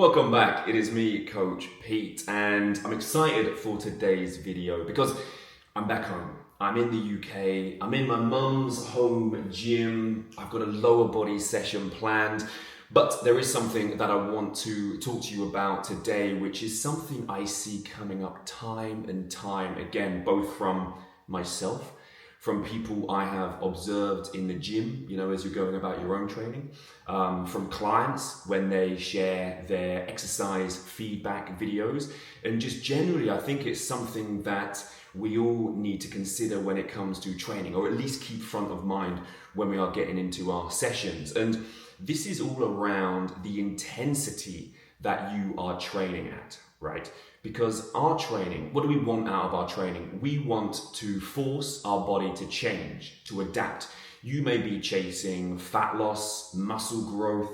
Welcome back, it is me, Coach Pete, and I'm excited for today's video because I'm back home. I'm in the UK, I'm in my mum's home gym, I've got a lower body session planned, but there is something that I want to talk to you about today, which is something I see coming up time and time again, both from myself, from people I have observed in the gym, as you're going about your own training, from clients when they share their exercise feedback videos, and just generally, I think it's something that we all need to consider when it comes to training, or at least keep front of mind when we are getting into our sessions. And this is all around the intensity that you are training at, right? Because our training, what do we want out of our training? We want to force our body to change, to adapt. You may be chasing fat loss, muscle growth,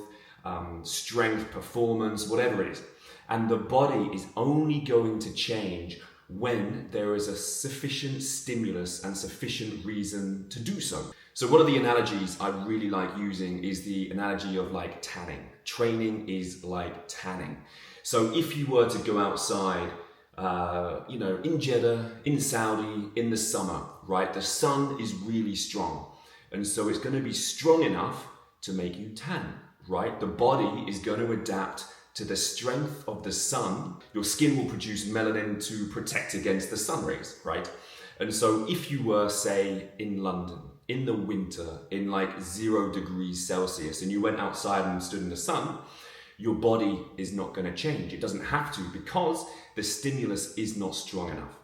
strength, performance, whatever it is. And the body is only going to change when there is a sufficient stimulus and sufficient reason to do so. So one of the analogies I really like using is the analogy of like tanning. Training is like tanning. So if you were to go outside, in Jeddah, in Saudi, in the summer, right? The sun is really strong. And so it's going to be strong enough to make you tan, right? The body is going to adapt to the strength of the sun. Your skin will produce melanin to protect against the sun rays, right? And so if you were, say, in London, in the winter, in like 0 degrees Celsius, and you went outside and stood in the sun, your body is not going to change. It doesn't have to, because the stimulus is not strong enough.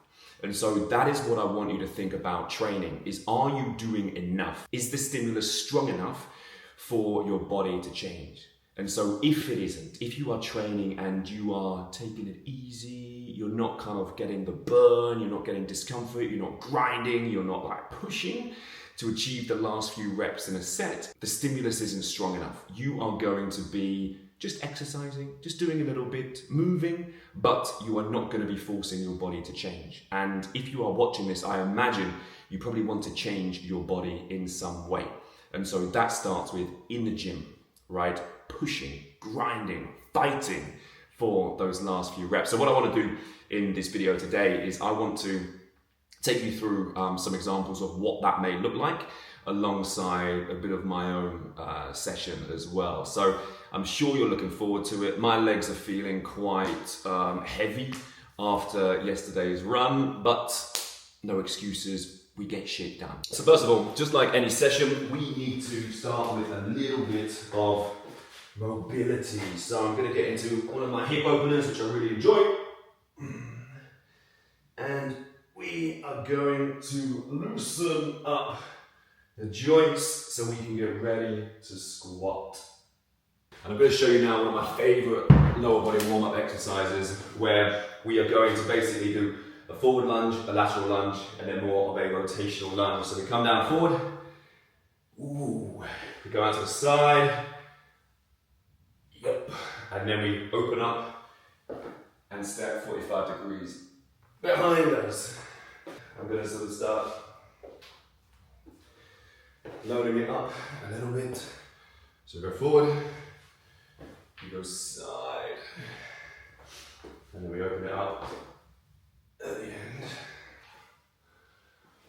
And so that is what I want you to think about training, is are you doing enough? Is the stimulus strong enough for your body to change? And so if it isn't, if you are training and you are taking it easy, you're not kind of getting the burn, you're not getting discomfort, you're not grinding, you're not like pushing to achieve the last few reps in a set, the stimulus isn't strong enough. You are going to be just exercising, just doing a little bit, moving, but you are not going to be forcing your body to change. And if you are watching this, I imagine you probably want to change your body in some way. And so that starts with in the gym, right? Pushing, grinding, fighting for those last few reps. So what I want to do in this video today is I want to take you through some examples of what that may look like, alongside a bit of my own session as well. So I'm sure you're looking forward to it. My legs are feeling quite heavy after yesterday's run, but no excuses, we get shit done. So first of all, just like any session, we need to start with a little bit of mobility. So I'm gonna get into one of my hip openers, which I really enjoy. And we are going to loosen up the joints so we can get ready to squat. And I'm going to show you now one of my favorite lower body warm-up exercises, where we are going to basically do a forward lunge, a lateral lunge, and then more of a rotational lunge. So we come down forward, we go out to the side, and then we open up and step 45 degrees behind us. I'm going to sort of start loading it up a little bit. So go forward, we go side, and then we open it up at the end.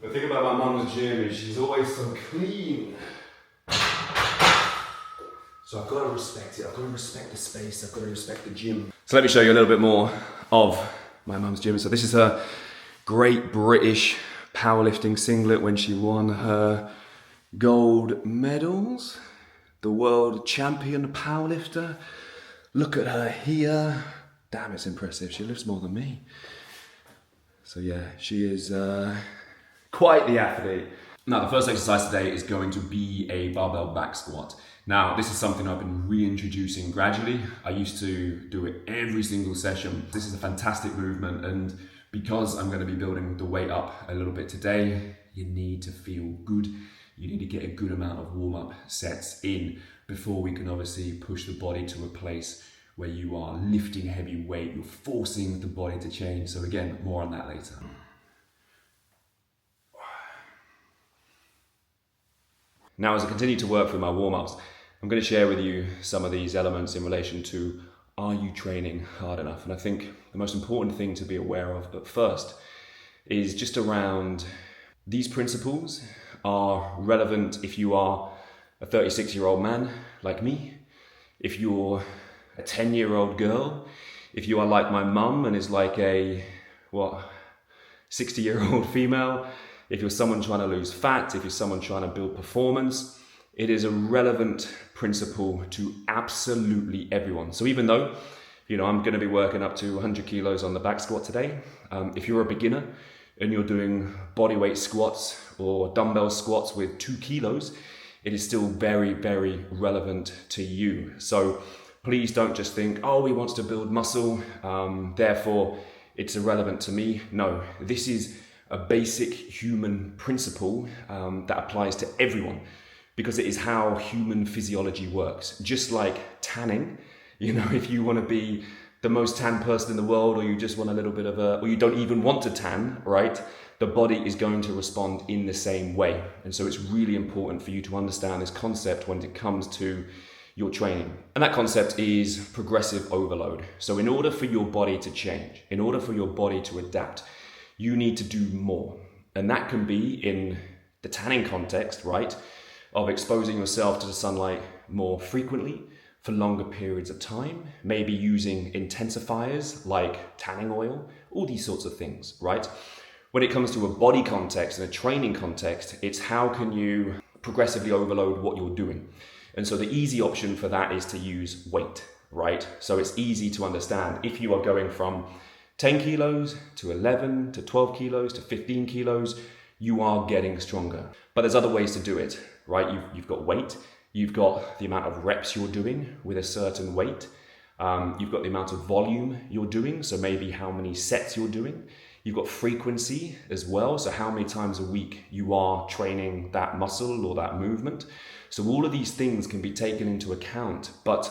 The thing about my mum's gym is she's always so clean. So I've got to respect it, I've got to respect the space, I've got to respect the gym. So let me show you a little bit more of my mum's gym. So this is her Great British powerlifting singlet when she won her gold medals, the world champion powerlifter. Look at her here. Damn, it's impressive. She lifts more than me. So yeah, she is quite the athlete. Now, the first exercise today is going to be a barbell back squat. Now, this is something I've been reintroducing gradually. I used to do it every single session. This is a fantastic movement, and because I'm going to be building the weight up a little bit today, you need to feel good. You need to get a good amount of warm-up sets in before we can obviously push the body to a place where you are lifting heavy weight, you're forcing the body to change. So again, more on that later. Now, as I continue to work through my warm-ups, I'm going to share with you some of these elements in relation to are you training hard enough? And I think the most important thing to be aware of at first is just around these principles are relevant if you are a 36-year-old man like me, if you're a 10-year-old girl, if you are like my mum and is like a 60-year-old female, if you're someone trying to lose fat, if you're someone trying to build performance, it is a relevant principle to absolutely everyone. So even though, I'm going to be working up to 100 kilos on the back squat today, if you're a beginner and you're doing bodyweight squats or dumbbell squats with 2 kilos, it is still very, very relevant to you. So please don't just think, oh, he wants to build muscle, therefore it's irrelevant to me. No, this is a basic human principle that applies to everyone, because it is how human physiology works. Just like tanning, if you want to be the most tan person in the world, or you just want a little bit of or you don't even want to tan, right? The body is going to respond in the same way. And so it's really important for you to understand this concept when it comes to your training. And that concept is progressive overload. So in order for your body to change, in order for your body to adapt, you need to do more. And that can be in the tanning context, right? Of exposing yourself to the sunlight more frequently for longer periods of time, maybe using intensifiers like tanning oil, all these sorts of things, right? When it comes to a body context and a training context, it's how can you progressively overload what you're doing. And so the easy option for that is to use weight, right? So it's easy to understand. If you are going from 10 kilos to 11 to 12 kilos to 15 kilos, you are getting stronger. But there's other ways to do it, right? You've got weight, you've got the amount of reps you're doing with a certain weight, you've got the amount of volume you're doing, so maybe how many sets you're doing. You've got frequency as well, so how many times a week you are training that muscle or that movement. So all of these things can be taken into account, but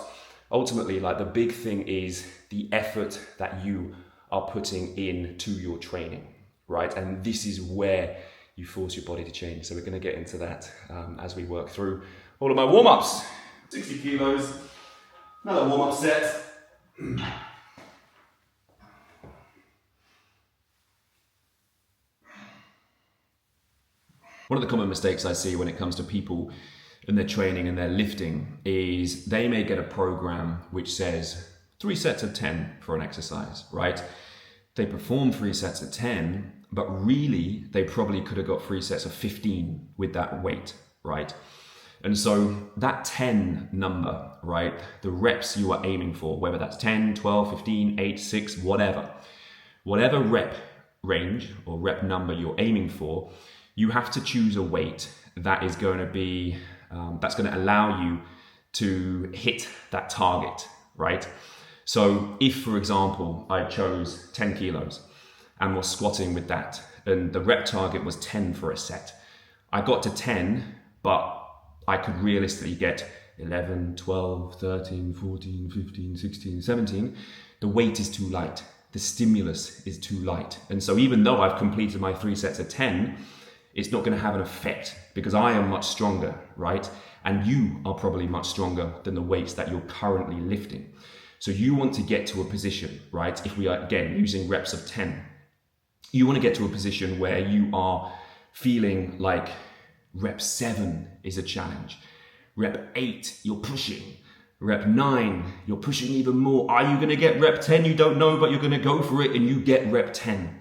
ultimately, the big thing is the effort that you are putting into your training, right? And this is where you force your body to change. So we're going to get into that as we work through all of my warm-ups. 60 kilos, another warm-up set. One of the common mistakes I see when it comes to people and their training and their lifting is they may get a program which says 3 sets of 10 for an exercise, right? They perform 3 sets of 10, but really they probably could have got 3 sets of 15 with that weight, right? And so that 10 number, right? The reps you are aiming for, whether that's 10, 12, 15, 8, 6, whatever rep range or rep number you're aiming for, you have to choose a weight that is going to be, that's going to allow you to hit that target, right? So if, for example, I chose 10 kilos and was squatting with that, and the rep target was 10 for a set, I got to 10, but I could realistically get 11, 12, 13, 14, 15, 16, 17. The weight is too light. The stimulus is too light. And so even though I've completed my 3 sets of 10, it's not going to have an effect because I am much stronger, right? And you are probably much stronger than the weights that you're currently lifting. So you want to get to a position, right? If we are, again, using reps of 10, you want to get to a position where you are feeling like rep 7 is a challenge. Rep 8, you're pushing. Rep 9, you're pushing even more. Are you going to get rep 10? You don't know, but you're going to go for it and you get rep 10.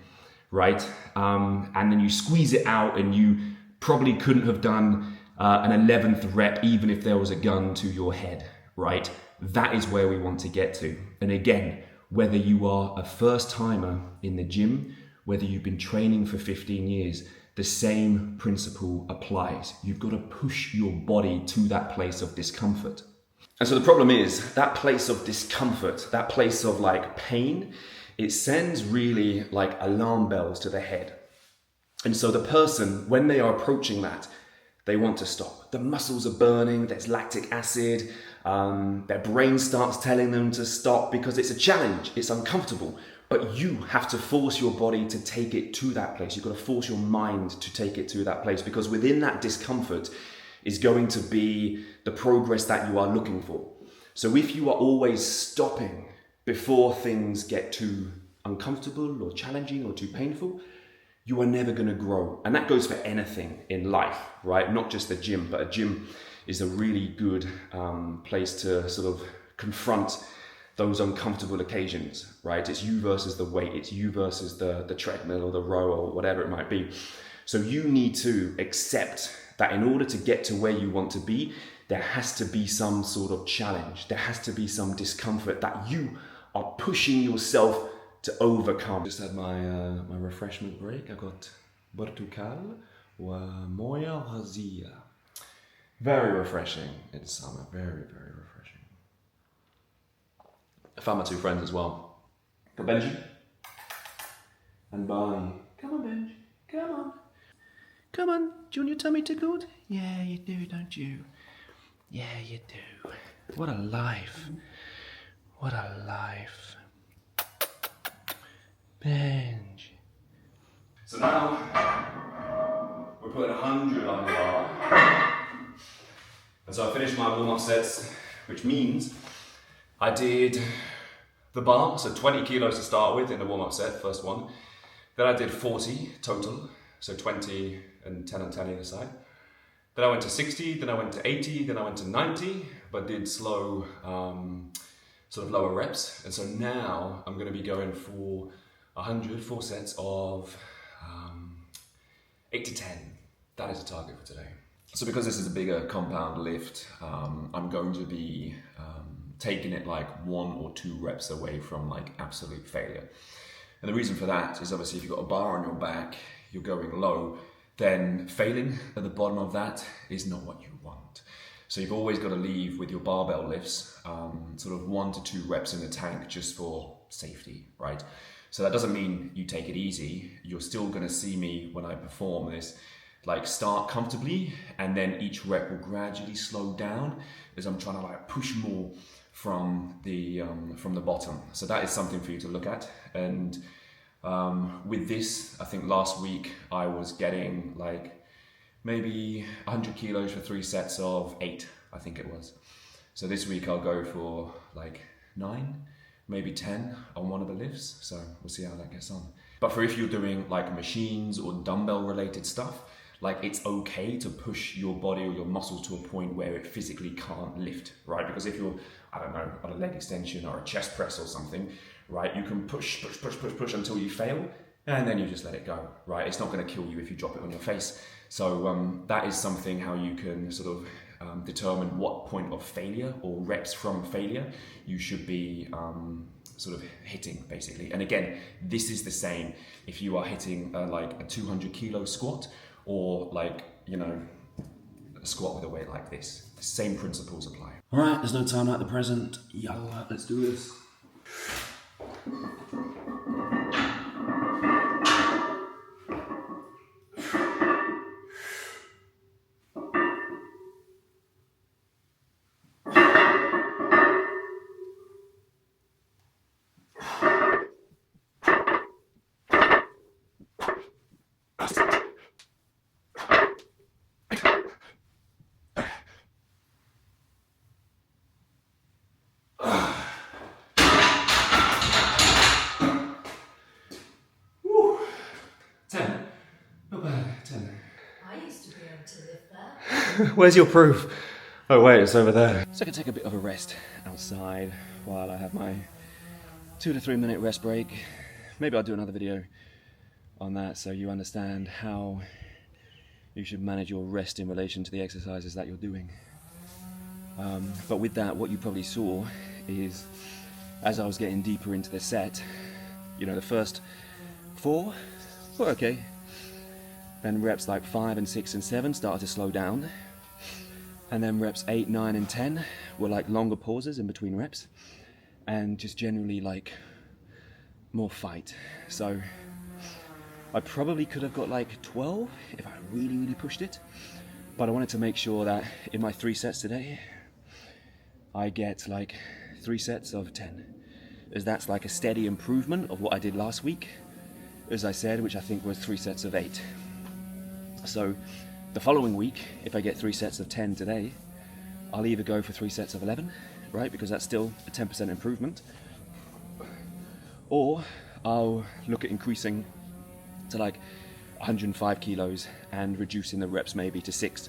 Right? And then you squeeze it out and you probably couldn't have done an 11th rep even if there was a gun to your head, right? That is where we want to get to. And again, whether you are a first timer in the gym, whether you've been training for 15 years, the same principle applies. You've got to push your body to that place of discomfort. And so the problem is that place of discomfort, that place of pain, it sends really alarm bells to the head. And so the person, when they are approaching that, they want to stop. The muscles are burning, there's lactic acid, their brain starts telling them to stop because it's a challenge, it's uncomfortable. But you have to force your body to take it to that place. You've got to force your mind to take it to that place because within that discomfort is going to be the progress that you are looking for. So if you are always stopping before things get too uncomfortable or challenging or too painful, you are never going to grow. And that goes for anything in life, right? Not just the gym, but a gym is a really good place to sort of confront those uncomfortable occasions, right? It's you versus the weight, it's you versus the treadmill or the row or whatever it might be. So you need to accept that in order to get to where you want to be, there has to be some sort of challenge. There has to be some discomfort that you are pushing yourself to overcome. Just had my refreshment break. I got Portugal or Moya Razia. Very refreshing in summer. Very, very refreshing. I found my two friends as well. Got Benji and Barney. Come on, Benji. Come on. Come on. Do you want your tummy tickled? Yeah, you do, don't you? Yeah, you do. What a life. What a life. Benj. So now we're putting 100 on the bar. And so I finished my warm-up sets, which means I did the bar, so 20 kilos to start with in the warm-up set, first one. Then I did 40 total, so 20 and 10 and 10 either side. Then I went to 60, then I went to 80, then I went to 90, but did slow, sort of lower reps. And so now I'm going to be going for 100, 4 sets of 8 to 10. That is the target for today. So because this is a bigger compound lift, I'm going to be taking it like 1 or 2 reps away from like absolute failure. And the reason for that is obviously if you've got a bar on your back, you're going low, then failing at the bottom of that is not what you want. So you've always got to leave with your barbell lifts, sort of 1 to 2 reps in the tank just for safety, right? So that doesn't mean you take it easy. You're still going to see me when I perform this, like start comfortably, and then each rep will gradually slow down as I'm trying to like push more from the bottom. So that is something for you to look at. And with this, I think last week I was getting like maybe 100 kilos for 3 sets of 8, I think it was. So this week I'll go for like 9, maybe 10 on one of the lifts. So we'll see how that gets on. But for if you're doing like machines or dumbbell related stuff, like it's okay to push your body or your muscles to a point where it physically can't lift, right? Because if you're, I don't know, on a leg extension or a chest press or something, right? You can push until you fail, and then you just let it go, right? It's not going to kill you if you drop it on your face. So that is something how you can sort of determine what point of failure or reps from failure you should be sort of hitting, basically. And again, this is the same if you are hitting like a 200 kilo squat or like, you know, a squat with a weight like this. The same principles apply. All right, there's no time like the present. Yalla, let's do this. Where's your proof? Oh wait, it's over there. So I can take a bit of a rest outside while I have my 2 to 3 minute rest break. Maybe I'll do another video on that so you understand how you should manage your rest in relation to the exercises that you're doing. But with that, what you probably saw is as I was getting deeper into the set, you know, the first 4 were okay. Then reps like 5 and 6 and 7 started to slow down. And then reps 8, 9 and 10 were like longer pauses in between reps. And just generally like more fight. So I probably could have got like 12 if I really pushed it. But I wanted to make sure that in my 3 sets today, I get like 3 sets of 10. As that's like a steady improvement of what I did last week, as I said, which I think was 3 sets of 8. So the following week, if I get 3 sets of 10 today, I'll either go for 3 sets of 11, right? Because that's still a 10% improvement. Or I'll look at increasing to like 105 kilos and reducing the reps maybe to 6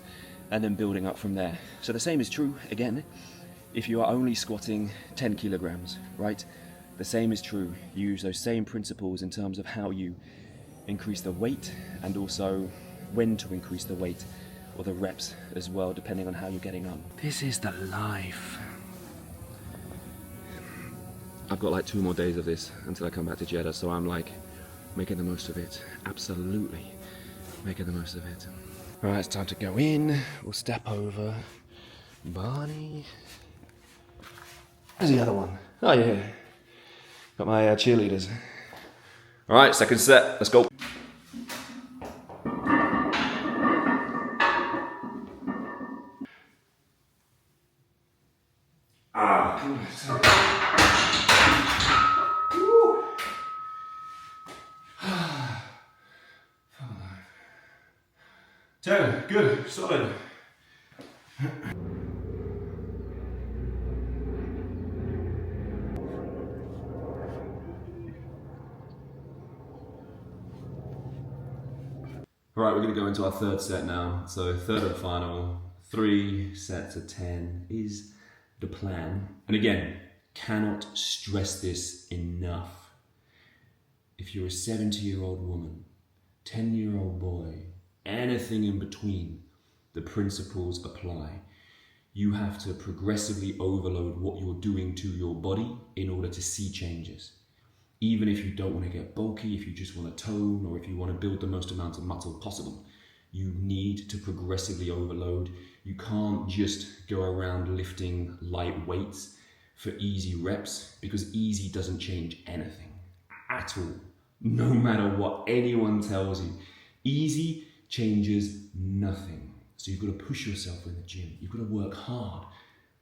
and then building up from there. So the same is true again if you are only squatting 10 kilograms, right? The same is true. You use those same principles in terms of how you increase the weight and also when to increase the weight or the reps as well, depending on how you're getting on. This is the life. I've got like 2 more days of this until I come back to Jeddah, so I'm like making the most of it. Absolutely making the most of it. All right, it's time to go in. We'll step over. Barney. Where's the other one? Oh yeah. Got my cheerleaders. All right, second set. Let's go. Good, solid. All right, we're going to go into our third set now. So third and final, 3 sets of 10 is the plan. And again, cannot stress this enough. If you're a 70-year-old woman, 10-year-old boy, anything in between, the principles apply. You have to progressively overload what you're doing to your body in order to see changes. Even if you don't want to get bulky, if you just want to tone, or if you want to build the most amount of muscle possible, you need to progressively overload. You can't just go around lifting light weights for easy reps, because easy doesn't change anything at all. No matter what anyone tells you, easy changes nothing. So you've got to push yourself in the gym. You've got to work hard,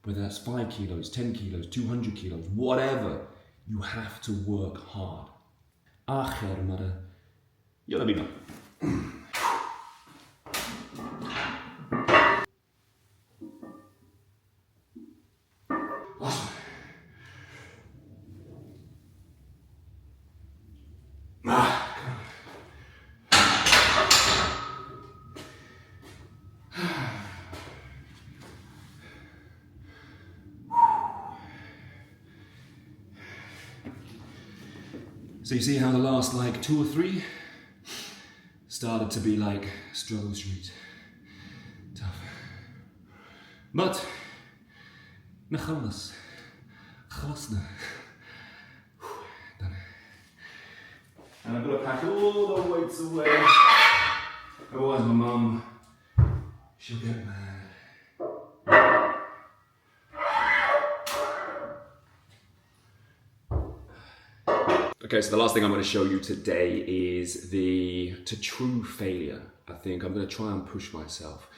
whether that's 5 kilos, 10 kilos, 200 kilos, whatever. You have to work hard. آخر مرة يلا بينا. So you see how the last like 2 or 3 started to be like struggle street, tough. But نخلص خلصنا. Done. And I've got to pack all the weights away, otherwise my mum, she'll get mad. Okay, so the last thing I'm going to show you today is to true failure. I think I'm going to try and push myself.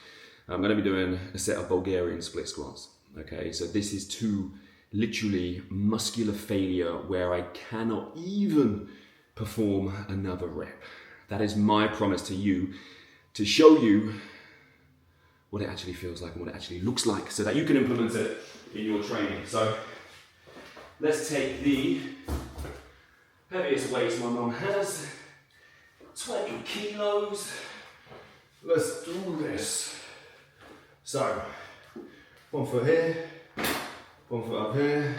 I'm going to be doing a set of Bulgarian split squats. Okay, so this is to literally muscular failure where I cannot even perform another rep. That is my promise to you, to show you what it actually feels like and what it actually looks like so that you can implement it in your training. So let's take the heaviest weights my mum has, 20 kilos. Let's do this. So, 1 foot here, 1 foot up here,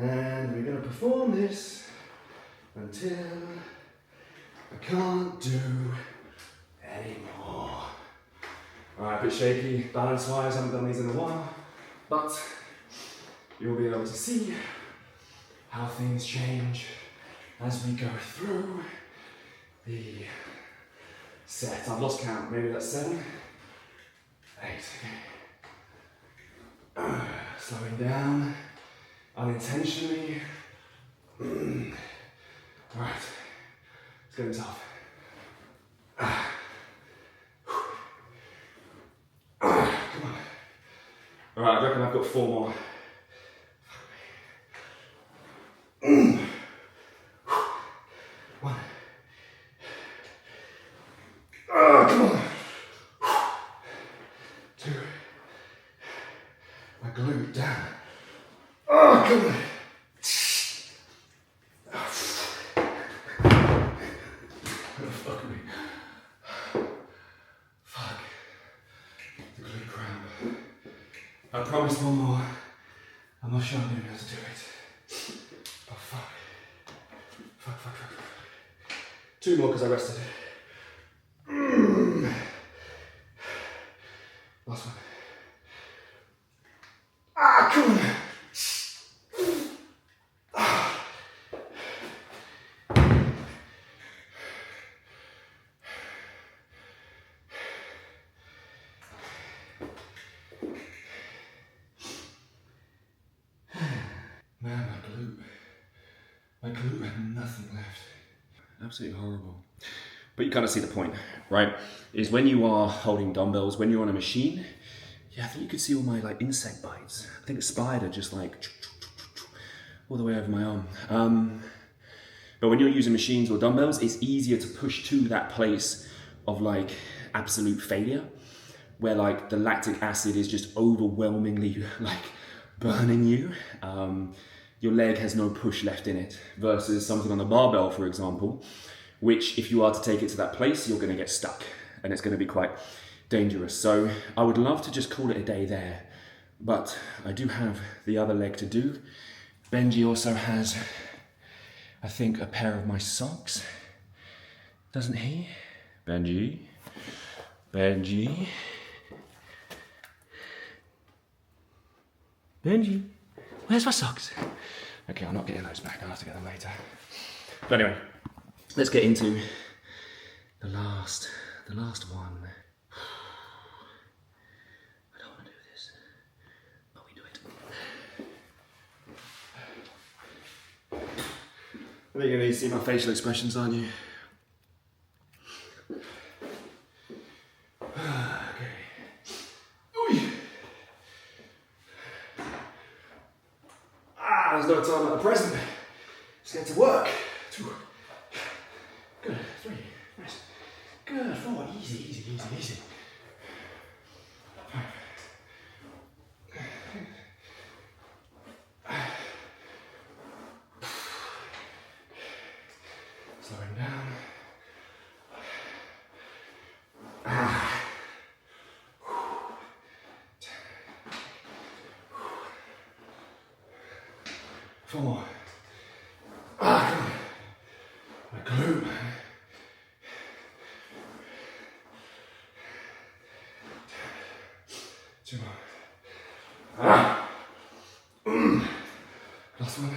and we're going to perform this until I can't do anymore. Alright, a bit shaky, balance wise, haven't done these in a while, but you'll be able to see how things change as we go through the set. I've lost count, maybe that's 7, 8. Slowing down unintentionally. Alright, it's getting tough. Come on. Alright, I reckon I've got 4 more. Glute down. Oh, come on. I promise one more. I'm not sure I'm gonna be able to do it. Oh fuck. Fuck. 2 more because I rested. Last one. Ah, come on. Man, my glute had nothing left. Absolutely horrible. But you kind of see the point, right? Is when you are holding dumbbells, when you're on a machine, yeah, I think you could see all my like insect bites. I think a spider just like all the way over my arm. But when you're using machines or dumbbells, it's easier to push to that place of like absolute failure, where like the lactic acid is just overwhelmingly like burning you. Your leg has no push left in it, versus something on the barbell, for example, which if you are to take it to that place, you're gonna get stuck and it's gonna be quite dangerous. So I would love to just call it a day there, but I do have the other leg to do. Benji also has, I think, a pair of my socks, doesn't he? Benji, where's my socks? Okay, I'm not getting those back, I'll have to get them later. But anyway, let's get into the last one. I don't want to do this, but we do it. I think you're gonna need to see my facial expressions, aren't you? There's no time like the present. Let's get to work. 2. Good. 3. Nice. Good. 4. Easy. 5. Slowing down. Come on. Come on. My glute, man. 2 more. Last one.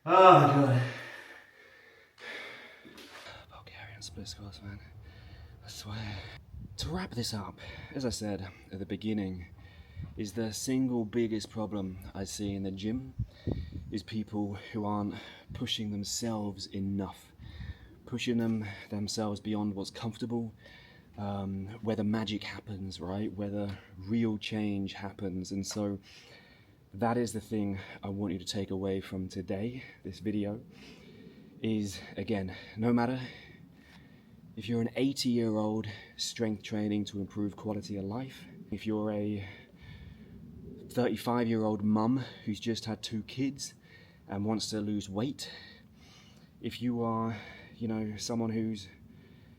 Oh my god. Bulgarian split squats, man. I swear. To wrap this up, as I said at the beginning, is the single biggest problem I see in the gym is people who aren't pushing themselves enough. Pushing themselves beyond what's comfortable, where the magic happens, right? Where the real change happens. And so that is the thing I want you to take away from today, this video, is, again, no matter if you're an 80-year-old strength training to improve quality of life, if you're a 35-year-old mum who's just had 2 kids and wants to lose weight, if you are, you know, someone who's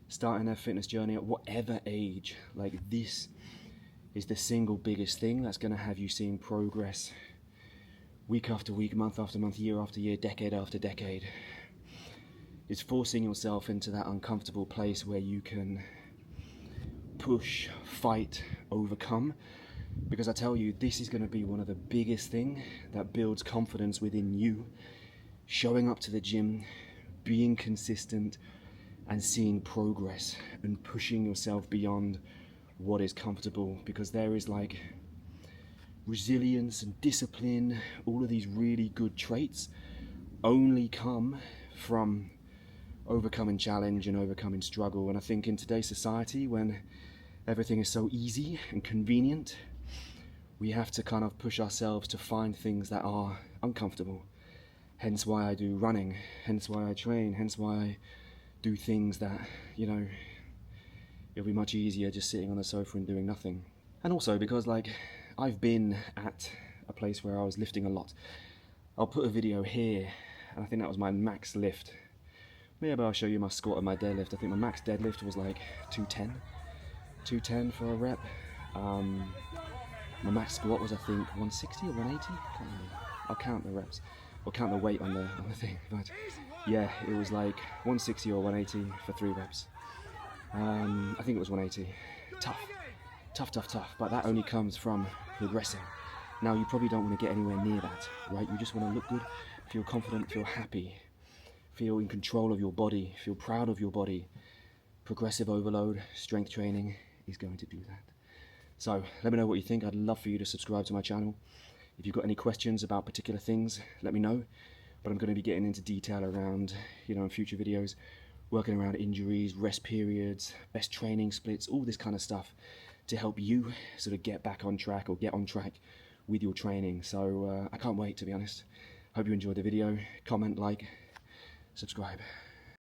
starting their fitness journey at whatever age, like this is the single biggest thing that's going to have you seeing progress week after week, month after month, year after year, decade after decade. It's forcing yourself into that uncomfortable place where you can push, fight, overcome. Because I tell you, this is going to be one of the biggest things that builds confidence within you. Showing up to the gym, being consistent, and seeing progress, and pushing yourself beyond what is comfortable. Because there is like resilience and discipline, all of these really good traits only come from overcoming challenge and overcoming struggle. And I think in today's society, when everything is so easy and convenient, we have to kind of push ourselves to find things that are uncomfortable. Hence why I do running, hence why I train, hence why I do things that, you know, it'll be much easier just sitting on the sofa and doing nothing. And also because like I've been at a place where I was lifting a lot. I'll put a video here, and I think that was my max lift. Maybe I'll show you my squat and my deadlift. I think my max deadlift was like 210 for a rep. My max squat was I think 160 or 180. Can't remember. I'll count the reps, or count the weight on the thing. But yeah, it was like 160 or 180 for 3 reps. I think it was 180. Tough. But that only comes from progressing. Now you probably don't want to get anywhere near that, right? You just want to look good, feel confident, feel happy, feel in control of your body, feel proud of your body. Progressive overload, strength training is going to do that. So let me know what you think. I'd love for you to subscribe to my channel. If you've got any questions about particular things, let me know. But I'm going to be getting into detail around, in future videos, working around injuries, rest periods, best training splits, all this kind of stuff to help you sort of get back on track or get on track with your training. So I can't wait, to be honest. Hope you enjoyed the video. Comment, like, subscribe.